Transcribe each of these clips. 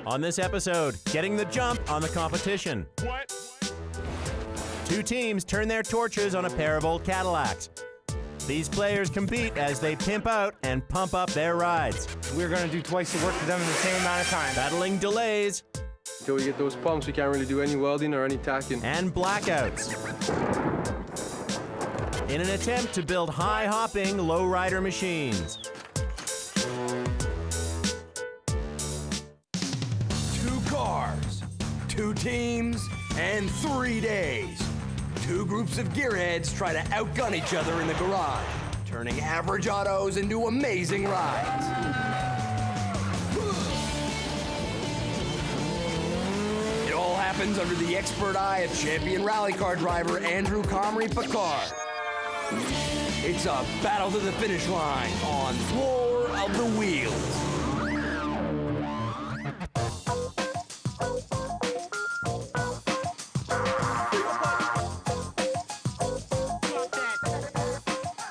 On this episode, getting the jump on the competition. What? Two teams turn their torches on a pair of old Cadillacs. These players compete as they pimp out and pump up their rides. We're going to do twice the work for them in the same amount of time. Battling delays. Until we get those pumps, we can't really do any welding or any tacking. And blackouts. In an attempt to build high-hopping lowrider machines. 2 cars, 2 teams, and 3 days. 2 groups of gearheads try to outgun each other in the garage, turning average autos into amazing rides. It all happens under the expert eye of champion rally car driver Andrew Comrie Picard. It's a battle to the finish line on Floor of the Wheels.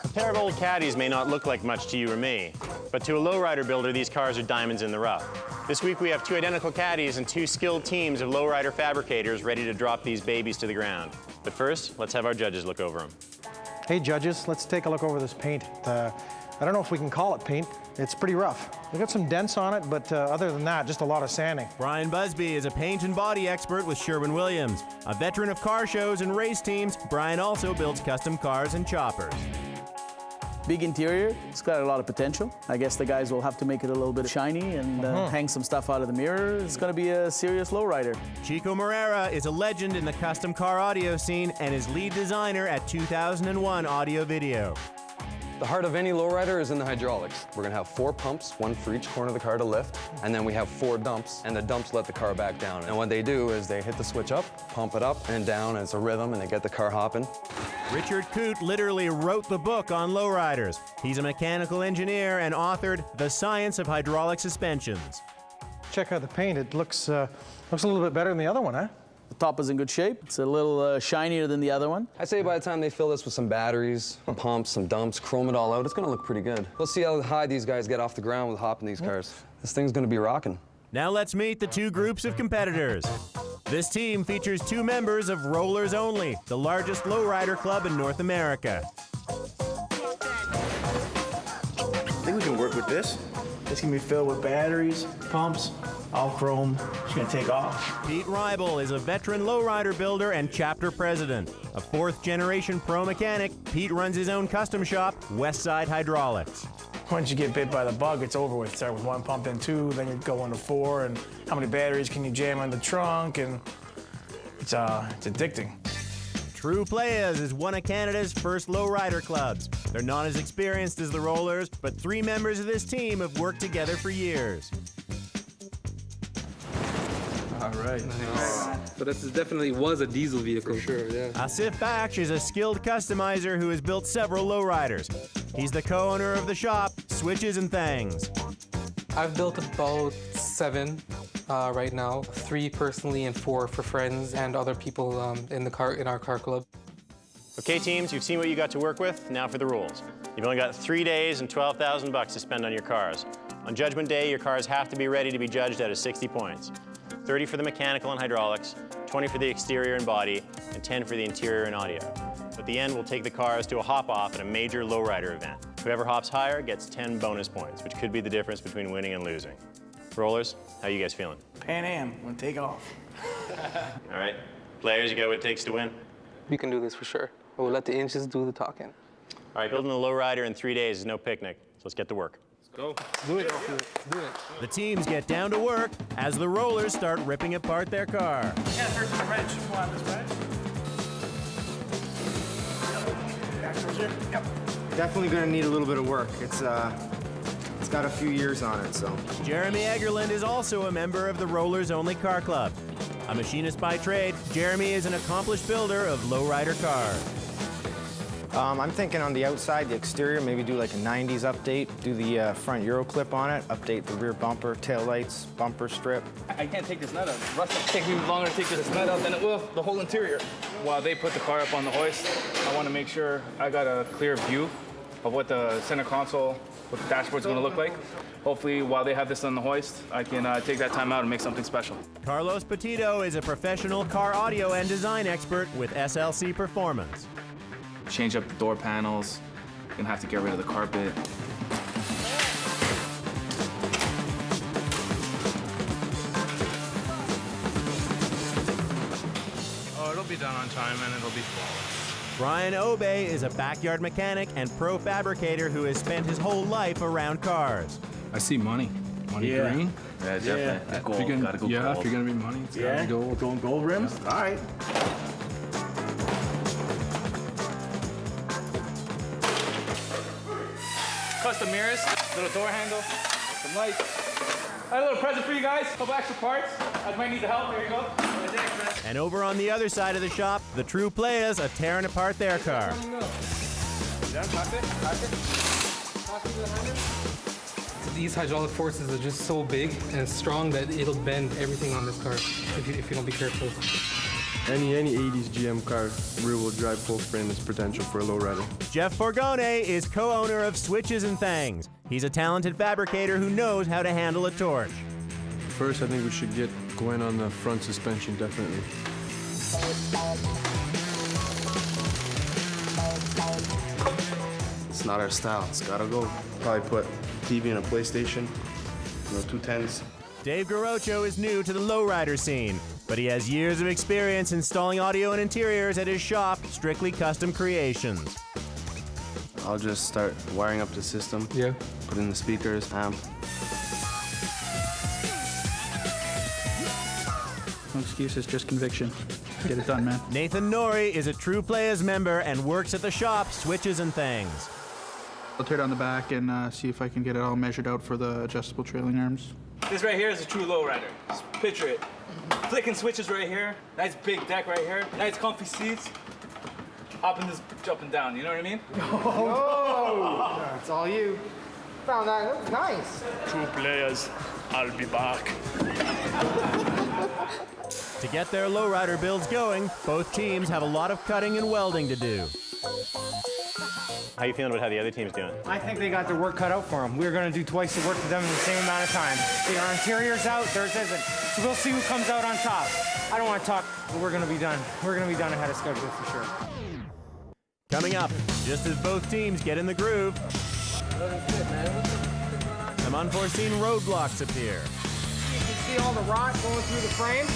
A pair of old Caddies may not look like much to you or me, but to a lowrider builder, these cars are diamonds in the rough. This week we have 2 identical Caddies and 2 skilled teams of lowrider fabricators ready to drop these babies to the ground. But first, let's have our judges look over them. Hey judges, let's take a look over this paint. I don't know if we can call it paint. It's pretty rough. We've got some dents on it, but other than that, just a lot of sanding. Brian Busby is a paint and body expert with Sherwin-Williams. A veteran of car shows and race teams, Brian also builds custom cars and choppers. Big interior, it's got a lot of potential. I guess the guys will have to make it a little bit shiny and hang some stuff out of the mirror. It's gonna be a serious lowrider. Chico Morera is a legend in the custom car audio scene and is lead designer at 2001 Audio Video. The heart of any lowrider is in the hydraulics. We're gonna have 4 pumps, 1 for each corner of the car to lift, and then we have 4 dumps, and the dumps let the car back down. And what they do is they hit the switch up, pump it up and down, and it's a rhythm, and they get the car hopping. Richard Coote literally wrote the book on lowriders. He's a mechanical engineer and authored The Science of Hydraulic Suspensions. Check out the paint. It looks a little bit better than the other one, huh? The top is in good shape. It's a little shinier than the other one. I'd say by the time they fill this with some batteries, pumps, some dumps, chrome it all out, it's gonna look pretty good. We'll see how high these guys get off the ground with hopping these cars. This thing's gonna be rocking. Now let's meet the 2 groups of competitors. This team features 2 members of Rollers Only, the largest lowrider club in North America. I think we can work with this. It's gonna be filled with batteries, pumps, all chrome. It's gonna take off. Pete Reibel is a veteran lowrider builder and chapter president. A 4th-generation pro mechanic, Pete runs his own custom shop, Westside Hydraulics. Once you get bit by the bug, it's over with. Start with 1 pump, then 2, then you go into 4, and how many batteries can you jam on the trunk, and it's addicting. True Players is one of Canada's first lowrider clubs. They're not as experienced as the Rollers, but 3 members of this team have worked together for years. All right. Nice. So this definitely was a diesel vehicle. For sure, yeah. Asif Baksh is a skilled customizer who has built several lowriders. He's the co-owner of the shop, Switches and Things. I've built about 7 right now, 3 personally and 4 for friends and other people in our car club. Okay teams, you've seen what you got to work with, now for the rules. You've only got 3 days and $12,000 to spend on your cars. On Judgment Day, your cars have to be ready to be judged out of 60 points. 30 for the mechanical and hydraulics, 20 for the exterior and body, and 10 for the interior and audio. At the end, we'll take the cars to a hop-off at a major lowrider event. Whoever hops higher gets 10 bonus points, which could be the difference between winning and losing. Rollers, how you guys feeling? Pan Am, gonna take off. All right, players, you got what it takes to win? We can do this for sure. We'll let the inches do the talking. All right, building a lowrider in 3 days is no picnic, so let's get to work. Go. Do it. Do it. The teams get down to work as the Rollers start ripping apart their car. Yeah, first the wrench. Come on, this wrench. Yep. Definitely gonna need a little bit of work. It's got a few years on it, so. Jeremy Egerland is also a member of the Rollers Only Car Club. A machinist by trade, Jeremy is an accomplished builder of lowrider cars. I'm thinking on the outside, the exterior, maybe do like a 90s update, do the front Euro clip on it, update the rear bumper, tail lights, bumper strip. I can't take this nut out. Russ, it'll take me longer to take this nut out than it will the whole interior. While they put the car up on the hoist, I want to make sure I got a clear view of what the center console what the dashboard's gonna look like. Hopefully, while they have this on the hoist, I can take that time out and make something special. Carlos Petito is a professional car audio and design expert with SLC Performance. Change up the door panels. Gonna have to get rid of the carpet. Oh, it'll be done on time and it'll be flawless. Brian Obey is a backyard mechanic and pro fabricator who has spent his whole life around cars. I see money. Money green. Yeah, definitely. Gold. If you're Gotta go gold. if you're gonna be money, it's gotta be gold. Going gold rims? All right. Custom mirrors, little door handle, some lights. I have a little present for you guys, a couple extra parts. I might need the help, here you go. And over on the other side of the shop, the true players are tearing apart their car. These hydraulic forces are just so big and strong that it'll bend everything on this car if you don't be careful. Any 80s GM car, rear-wheel drive full frame is potential for a lowrider. Jeff Forgone is co-owner of Switches and Things. He's a talented fabricator who knows how to handle a torch. First, I think we should get going on the front suspension, definitely. It's not our style. It's gotta go. Probably put TV in a PlayStation, 210s. Dave Garocho is new to the lowrider scene, but he has years of experience installing audio and interiors at his shop, Strictly Custom Creations. I'll just start wiring up the system. Yeah. Put in the speakers, amp. No excuses, just conviction. Get it done, man. Nathan Norrie is a True Players member and works at the shop, Switches and Things. I'll tear down the back and see if I can get it all measured out for the adjustable trailing arms. This right here is a true lowrider. Just picture it. Flicking switches right here. Nice big deck right here. Nice comfy seats. Hopping this jumping down, you know what I mean? Oh, it's all you. Found that. That was nice. Two players. I'll be back. To get their lowrider builds going, both teams have a lot of cutting and welding to do. How you feeling about how the other team's doing? I think they got their work cut out for them. We're going to do twice the work to them in the same amount of time. See, our interior's out, theirs isn't. So we'll see who comes out on top. I don't want to talk, but we're going to be done. We're going to be done ahead of schedule for sure. Coming up, just as both teams get in the groove, some unforeseen roadblocks appear. You can see all the rot going through the frame.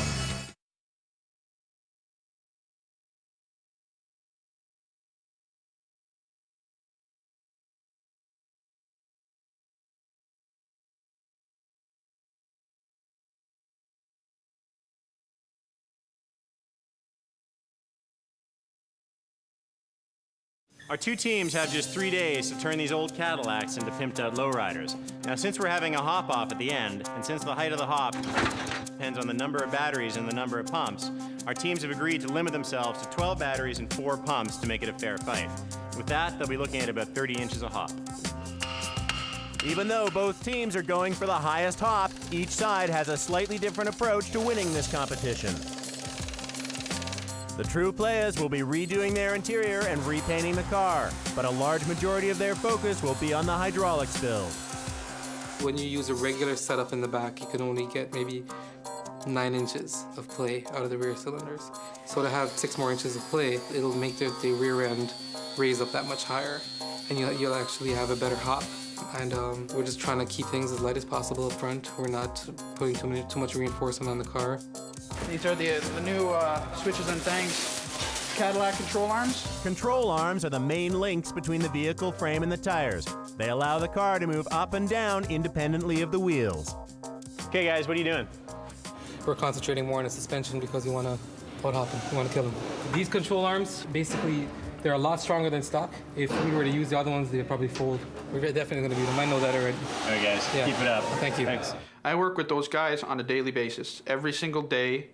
Our two teams have just 3 days to turn these old Cadillacs into pimped-out lowriders. Now, since we're having a hop-off at the end, and since the height of the hop depends on the number of batteries and the number of pumps, our teams have agreed to limit themselves to 12 batteries and 4 pumps to make it a fair fight. With that, they'll be looking at about 30 inches of hop. Even though both teams are going for the highest hop, each side has a slightly different approach to winning this competition. The True Players will be redoing their interior and repainting the car, but a large majority of their focus will be on the hydraulics build. When you use a regular setup in the back, you can only get maybe 9 inches of play out of the rear cylinders. So to have 6 more inches of play, it'll make the rear end raise up that much higher, and you'll actually have a better hop. And we're just trying to keep things as light as possible up front. We're not putting too much reinforcement on the car. These are the new Switches and Things Cadillac control arms. Control arms are the main links between the vehicle frame and the tires. They allow the car to move up and down independently of the wheels. Okay, guys, what are you doing? We're concentrating more on the suspension because we want to out-hop them. We want to kill them. These control arms, basically, they're a lot stronger than stock. If we were to use the other ones, they'd probably fold. We're definitely going to be them. I know that already. All right, guys, Yeah. keep it up. Thank you. Thanks. I work with those guys on a daily basis, every single day.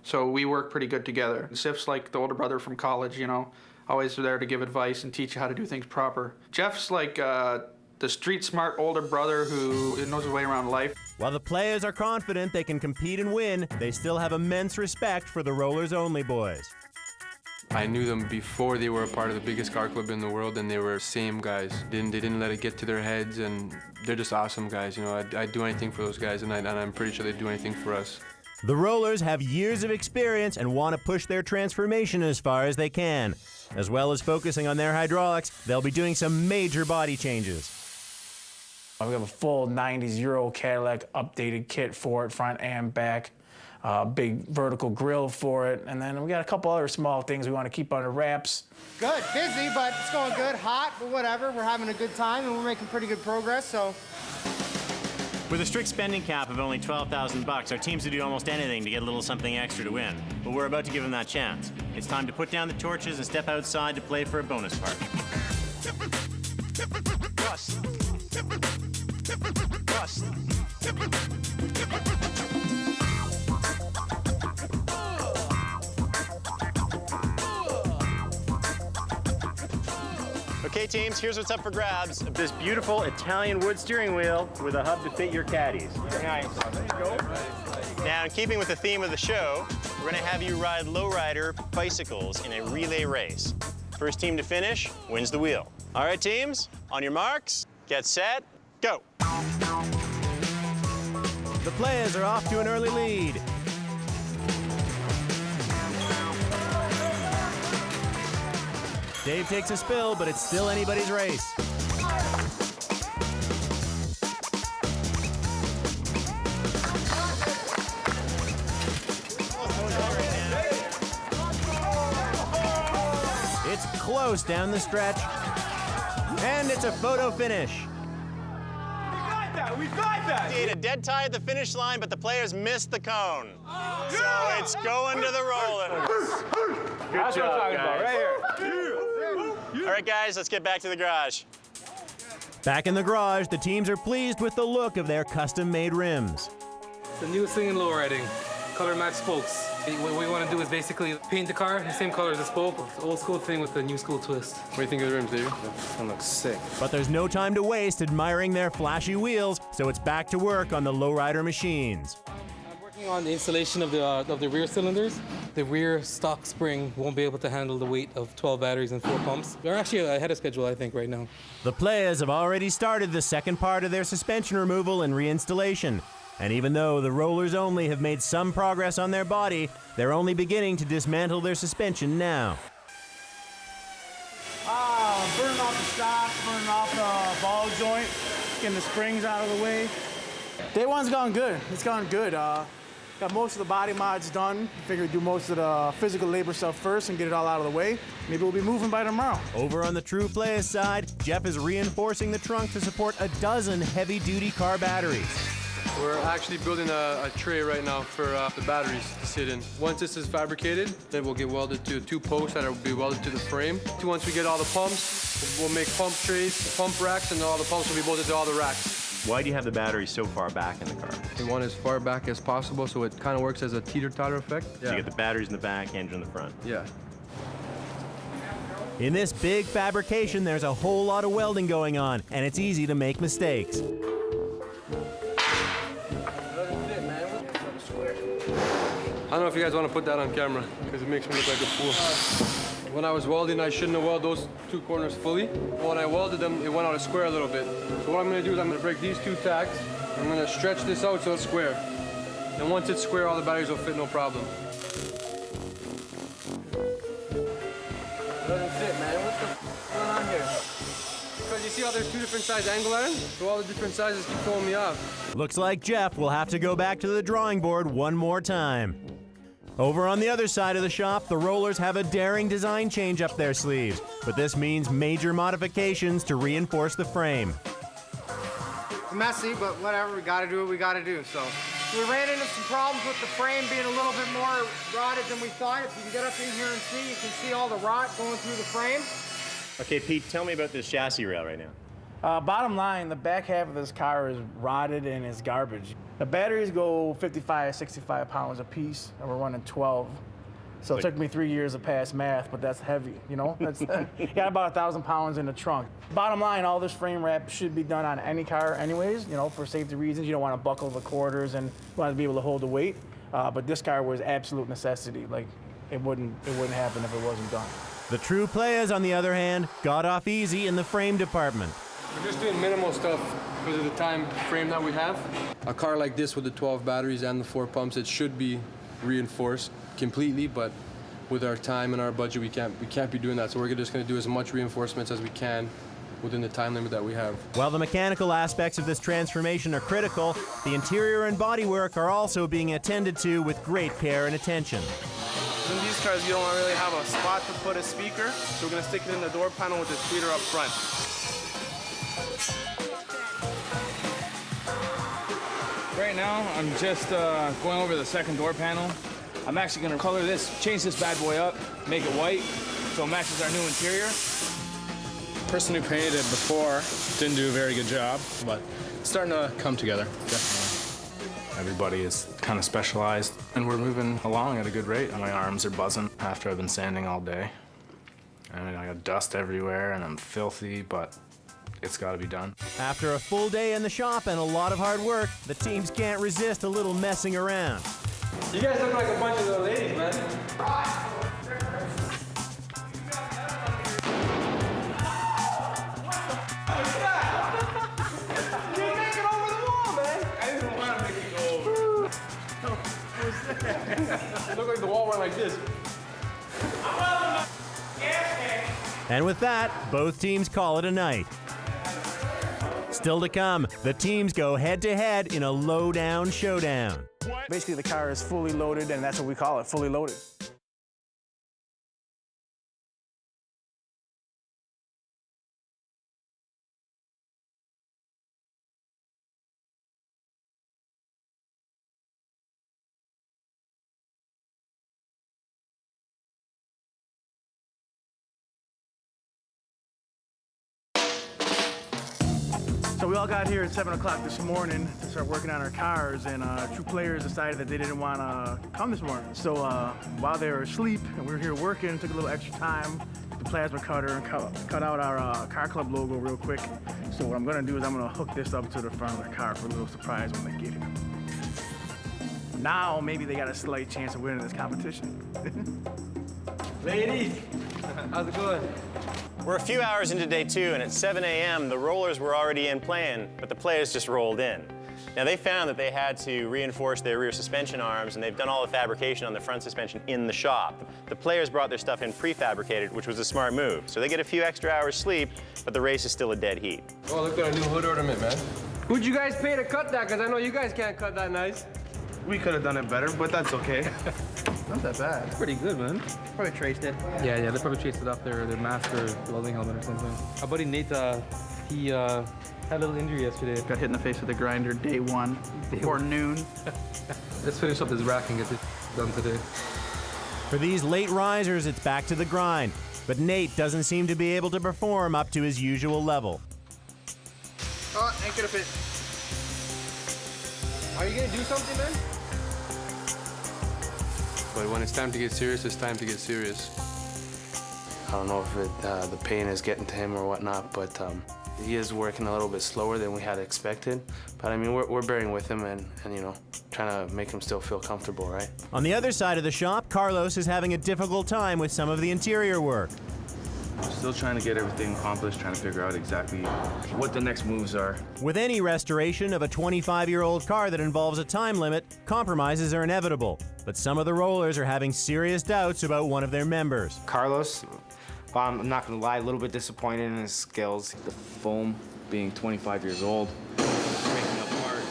So we work pretty good together. Sif's like the older brother from college, you know, always there to give advice and teach you how to do things proper. Jeff's like the street smart older brother who knows his way around life. While the players are confident they can compete and win, they still have immense respect for the rollers-only boys. I knew them before they were a part of the biggest car club in the world, and they were same guys. They didn't let it get to their heads, and they're just awesome guys. You know, I'd do anything for those guys, and I'm pretty sure they'd do anything for us. The Rollers have years of experience and want to push their transformation as far as they can. As well as focusing on their hydraulics, they'll be doing some major body changes. We have a full 90s Euro Cadillac updated kit for it, front and back. Big vertical grill for it. And then we got a couple other small things we want to keep under wraps. Good, busy, but it's going good. Hot, but whatever. We're having a good time, and we're making pretty good progress, so. With a strict spending cap of only $12,000, our teams would do almost anything to get a little something extra to win. But we're about to give them that chance. It's time to put down the torches and step outside to play for a bonus part. Rust. Rust. Okay, teams, here's what's up for grabs. This beautiful Italian wood steering wheel with a hub to fit your caddies. Nice. There you go. Now, in keeping with the theme of the show, we're gonna have you ride lowrider bicycles in a relay race. First team to finish wins the wheel. All right, teams, on your marks, get set, go. The players are off to an early lead. Dave takes a spill, but it's still anybody's race. It's close down the stretch, and it's a photo finish. We got that! A dead tie at the finish line, but the players missed the cone. So it's going to the rollers. That's what I'm talking about, right here. All right, guys, let's get back to the garage. Back in the garage, the teams are pleased with the look of their custom-made rims. The newest thing in lowriding, color match spokes. What we want to do is basically paint the car the same color as the spoke. It's old school thing with the new school twist. What do you think of the rims, David? That looks sick. But there's no time to waste admiring their flashy wheels, so it's back to work on the lowrider machines. I'm working on the installation of the rear cylinders. The rear stock spring won't be able to handle the weight of 12 batteries and 4 pumps. They're actually ahead of schedule, I think, right now. The players have already started the second part of their suspension removal and reinstallation. And even though the rollers only have made some progress on their body, they're only beginning to dismantle their suspension now. Burning off the shocks, burning off the ball joint, getting the springs out of the way. Day one's gone good. It's gone good. Got most of the body mods done. Figured do most of the physical labor stuff first and get it all out of the way. Maybe we'll be moving by tomorrow. Over on the True Players side, Jeff is reinforcing the trunk to support a dozen heavy-duty car batteries. We're actually building a tray right now for the batteries to sit in. Once this is fabricated, then we'll get welded to 2 posts that will be welded to the frame. Once we get all the pumps, we'll make pump trays, pump racks, and all the pumps will be bolted to all the racks. Why do you have the battery so far back in the car? We want as far back as possible, so it kind of works as a teeter-totter effect. So you get the batteries in the back, engine in the front. Yeah. In this big fabrication, there's a whole lot of welding going on, and it's easy to make mistakes. I don't know if you guys want to put that on camera, because it makes me look like a fool. When I was welding, I shouldn't have welded those 2 corners fully. When I welded them, it went out a square a little bit. So what I'm going to do is I'm going to break these 2 tacks. I'm going to stretch this out so it's square. And once it's square, all the batteries will fit no problem. It doesn't fit, man. What's going on here? Because you see how there's 2 different size angle irons? So all the different sizes keep throwing me off. Looks like Jeff will have to go back to the drawing board one more time. Over on the other side of the shop, the rollers have a daring design change up their sleeves, but this means major modifications to reinforce the frame. Messy, but whatever, we gotta do what we gotta do, so. We ran into some problems with the frame being a little bit more rotted than we thought. If you can get up in here and see, you can see all the rot going through the frame. Okay, Pete, tell me about this chassis rail right now. Bottom line, the back half of this car is rotted and is garbage. The batteries go 55, 65 pounds a piece, and we're running 12. So it took me 3 years to pass math, but that's heavy, you know? That's got about 1,000 pounds in the trunk. Bottom line, all this frame wrap should be done on any car anyways, you know, for safety reasons. You don't want to buckle the quarters and you want to be able to hold the weight. But this car was absolute necessity. Like, it wouldn't happen if it wasn't done. The true players, on the other hand, got off easy in the frame department. We're just doing minimal stuff because of the time frame that we have. A car like this with the 12 batteries and the 4 pumps, it should be reinforced completely, but with our time and our budget, we can't be doing that. So we're just going to do as much reinforcements as we can within the time limit that we have. While the mechanical aspects of this transformation are critical, the interior and bodywork are also being attended to with great care and attention. In these cars, you don't really have a spot to put a speaker, so we're going to stick it in the door panel with the tweeter up front. Right now, I'm just going over the second door panel. I'm actually going to color this, change this bad boy up, make it white, so it matches our new interior. The person who painted it before didn't do a very good job, but it's starting to come together, definitely. Everybody is kind of specialized, and we're moving along at a good rate. My arms are buzzing after I've been sanding all day. I mean, I got dust everywhere, and I'm filthy, but it's got to be done. After a full day in the shop and a lot of hard work, the teams can't resist a little messing around. You guys look like a bunch of little ladies, man. It looked like the wall went like this. And with that, both teams call it a night. Still to come, the teams go head-to-head in a low-down showdown. Basically, the car is fully loaded, and that's what we call it, fully loaded. So we all got here at 7 o'clock this morning to start working on our cars, and two players decided that they didn't want to come this morning. So while they were asleep and we were here working, took a little extra time, the plasma cutter, and cut out our car club logo real quick. So what I'm gonna do is I'm gonna hook this up to the front of the car for a little surprise when they get here. Now maybe they got a slight chance of winning this competition. Ladies, how's it going? We're a few hours into day 2, and at 7 a.m., the rollers were already in playing, but the players just rolled in. Now, they found that they had to reinforce their rear suspension arms, and they've done all the fabrication on the front suspension in the shop. The players brought their stuff in prefabricated, which was a smart move. So they get a few extra hours sleep, but the race is still a dead heat. Oh, look at our new hood ornament, man. Who'd you guys pay to cut that? Because I know you guys can't cut that nice. We could have done it better, but that's okay. Not that bad. It's pretty good, man. Probably traced it. Yeah, they probably chased it off their mask or welding helmet or something. Our buddy Nate, he had a little injury yesterday. Got hit in the face with a grinder day 1 before noon. Let's finish up this rack and get this done today. For these late risers, it's back to the grind. But Nate doesn't seem to be able to perform up to his usual level. Oh, ain't gonna fit. Are you gonna do something, man? But when it's time to get serious, it's time to get serious. I don't know if the pain is getting to him or whatnot, but he is working a little bit slower than we had expected. But I mean, we're bearing with him and you know, trying to make him still feel comfortable, right? On the other side of the shop, Carlos is having a difficult time with some of the interior work. Still trying to get everything accomplished, trying to figure out exactly what the next moves are. With any restoration of a 25-year-old car that involves a time limit, compromises are inevitable. But some of the rollers are having serious doubts about one of their members. Carlos, well, I'm not gonna lie, a little bit disappointed in his skills. The foam being 25 years old, breaking apart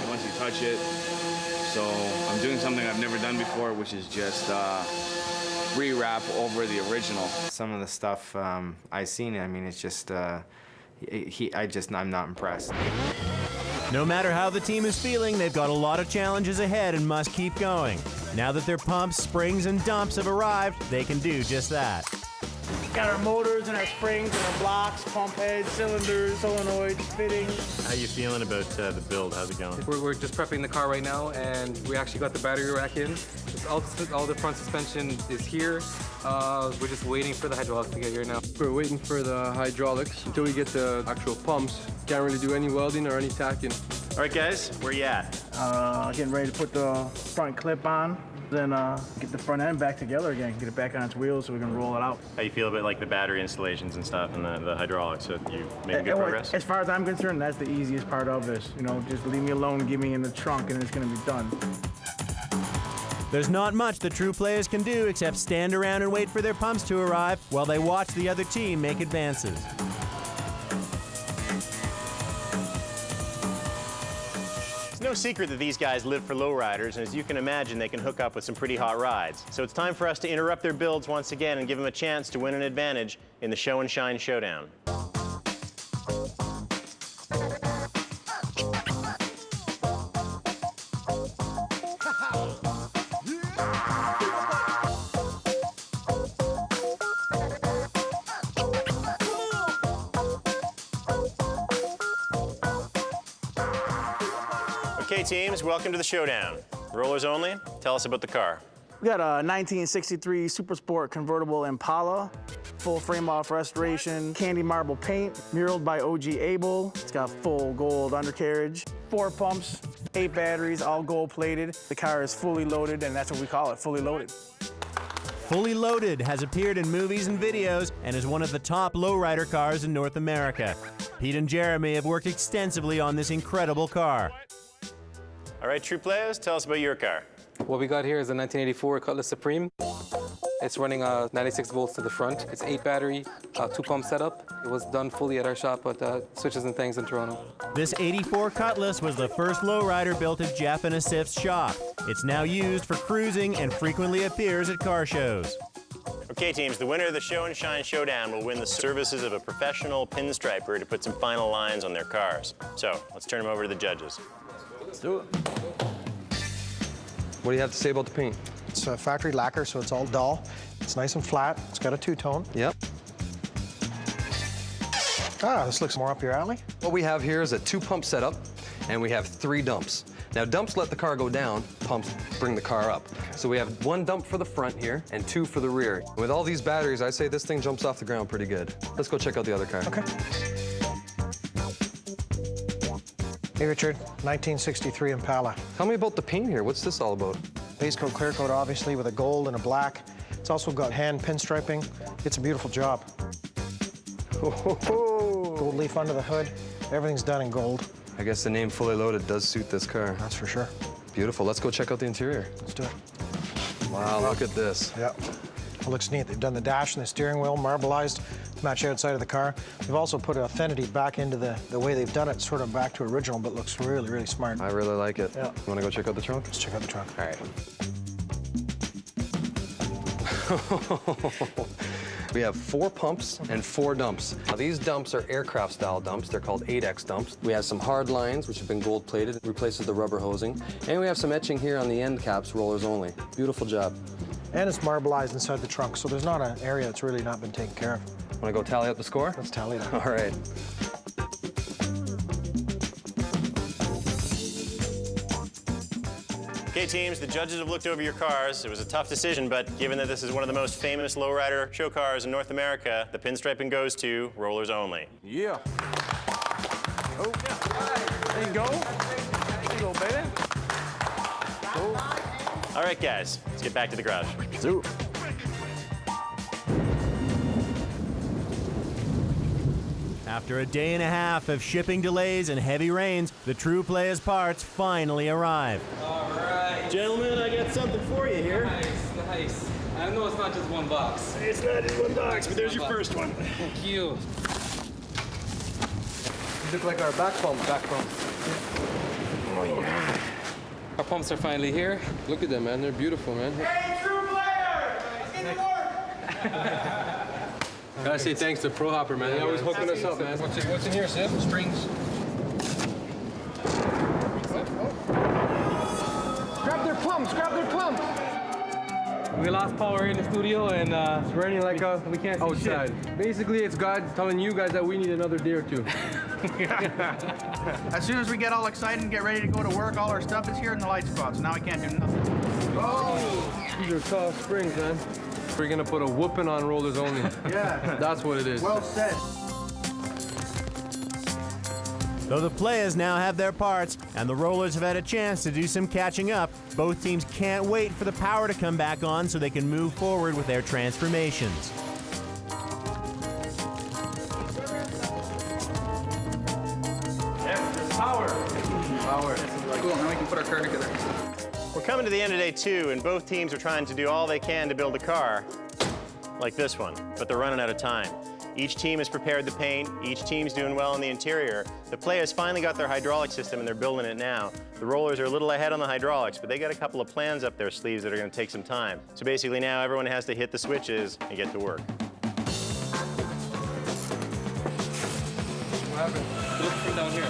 once you touch it. So I'm doing something I've never done before, which is just rewrap over the original. Some of the stuff I've seen, I mean, it's just, I'm not impressed. No matter how the team is feeling, they've got a lot of challenges ahead and must keep going. Now that their pumps, springs, and dumps have arrived, they can do just that. Got our motors and our springs and our blocks, pump heads, cylinders, solenoids, fittings. How you feeling about the build? How's it going? We're just prepping the car right now, and we actually got the battery rack in. All the front suspension is here. We're just waiting for the hydraulics to get here now. We're waiting for the hydraulics until we get the actual pumps. Can't really do any welding or any tacking. All right, guys, where you at? Getting ready to put the front clip on. Then get the front end back together again, get it back on its wheels so we can roll it out. How you feel about like the battery installations and stuff and the hydraulics? So you making good progress? As far as I'm concerned, that's the easiest part of this. You know, just leave me alone, give me in the trunk, and it's gonna be done. There's not much the true players can do except stand around and wait for their pumps to arrive while they watch the other team make advances. It's no secret that these guys live for lowriders, and as you can imagine, they can hook up with some pretty hot rides. So it's time for us to interrupt their builds once again and give them a chance to win an advantage in the Show and Shine Showdown. Okay, teams, welcome to the showdown. Rollers only, tell us about the car. We got a 1963 Super Sport convertible Impala, full frame off restoration, candy marble paint, muraled by OG Abel. It's got full gold undercarriage, 4 pumps, 8 batteries, all gold plated. The car is fully loaded, and that's what we call it, fully loaded. Fully Loaded has appeared in movies and videos and is one of the top lowrider cars in North America. Pete and Jeremy have worked extensively on this incredible car. All right, true players, tell us about your car. What we got here is a 1984 Cutlass Supreme. It's running 96 volts to the front. It's 8 battery, 2 pump setup. It was done fully at our shop at Switches and Things in Toronto. This 84 Cutlass was the first lowrider built at Jeff and Asif's shop. It's now used for cruising and frequently appears at car shows. Okay, teams, the winner of the Show and Shine Showdown will win the services of a professional pinstriper to put some final lines on their cars. So, let's turn them over to the judges. Let's do it. What do you have to say about the paint? It's a factory lacquer, so it's all dull. It's nice and flat. It's got a two-tone. Yep. Ah, this looks more up your alley. What we have here is a 2-pump setup, and we have 3 dumps. Now, dumps let the car go down, pumps bring the car up. So we have 1 dump for the front here and 2 for the rear. With all these batteries, I'd say this thing jumps off the ground pretty good. Let's go check out the other car. Okay. Hey, Richard, 1963 Impala. Tell me about the paint here. What's this all about? Base coat, clear coat, obviously, with a gold and a black. It's also got hand pinstriping. It's a beautiful job. Gold leaf under the hood. Everything's done in gold. I guess the name Fully Loaded does suit this car. That's for sure. Beautiful. Let's go check out the interior. Let's do it. Wow, look at this. Yeah. It looks neat. They've done the dash and the steering wheel marbleized to match the outside of the car. They've also put Affinity back into the way they've done it, sort of back to original, but looks really, really smart. I really like it. Yeah. You want to go check out the trunk? Let's check out the trunk. All right. We have 4 pumps and 4 dumps. Now, these dumps are aircraft-style dumps. They're called 8X dumps. We have some hard lines, which have been gold-plated, replaces the rubber hosing. And we have some etching here on the end caps, rollers only. Beautiful job. And it's marbleized inside the trunk, so there's not an area that's really not been taken care of. Want to go tally up the score? Let's tally it up. All right. Okay, teams, the judges have looked over your cars. It was a tough decision, but given that this is one of the most famous lowrider show cars in North America, the pinstriping goes to Rollers Only. Yeah. Oh, there you go. There you go, baby. All right, guys, let's get back to the garage. Do it. After a day and a half of shipping delays and heavy rains, the true players' parts finally arrive. All right. Gentlemen, I got something for you here. Nice. I know it's not just 1 box. It's not in 1 box, but there's your first one. Thank you. You look like our back pump. Oh, yeah. Our pumps are finally here. Look at them, man. They're beautiful, man. Hey, true player! Get to work! Gotta say thanks to Pro Hopper, man. They're always hooking us up, man. What's in here, Sip? Springs. Grab their pumps, grab their pumps! We lost power in the studio, and it's raining like we can't see outside. Shit. Basically, it's God telling you guys that we need another day or 2. As soon as we get all excited and get ready to go to work, all our stuff is here and the lights go out, so now we can't do nothing. Oh! These are tall springs, man. We're gonna put a whooping on Rollers Only. Yeah. That's what it is. Well said. The Though the players now have their parts and the rollers have had a chance to do some catching up, both teams can't wait for the power to come back on so they can move forward with their transformations. Power. Cool, now we can put our car together. We're coming to the end of day 2, and both teams are trying to do all they can to build a car like this one, but they're running out of time. Each team has prepared the paint, each team's doing well in the interior. The players finally got their hydraulic system and they're building it now. The rollers are a little ahead on the hydraulics, but they got a couple of plans up their sleeves that are gonna take some time. So basically now everyone has to hit the switches and get to work. What happened? Look from down here.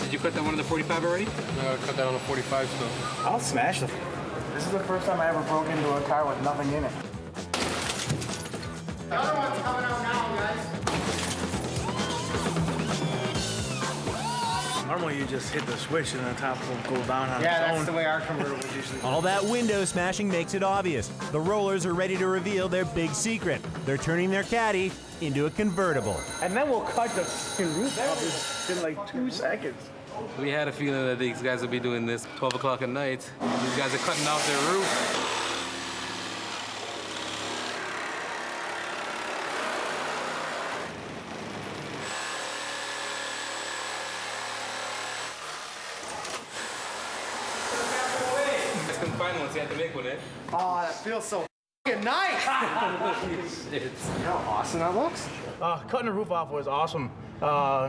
Did you cut that one on the 45 already? No, I cut that on the 45 still. I'll smash them. This is the first time I ever broke into a car with nothing in it. The other one's coming out now, guys. Normally you just hit the switch and the top will go down on its Yeah, own. that's the way our convertibles usually go. All that window smashing makes it obvious. The rollers are ready to reveal their big secret. They're turning their Caddy into a convertible. And then we'll cut the roof off in like 2 seconds. We had a feeling that these guys would be doing this 12 o'clock at night. These guys are cutting out their roof. Just couldn't find one, so you had to make one, eh? Oh, that feels so f***ing nice. You know how awesome that looks? Cutting the roof off was awesome.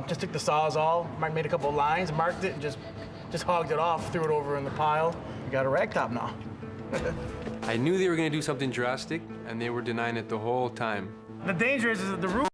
Just took the Sawzall, made a couple of lines, marked it, and just hogged it off, threw it over in the pile. We got a ragtop now. I knew they were going to do something drastic, and they were denying it the whole time. The danger is that the roof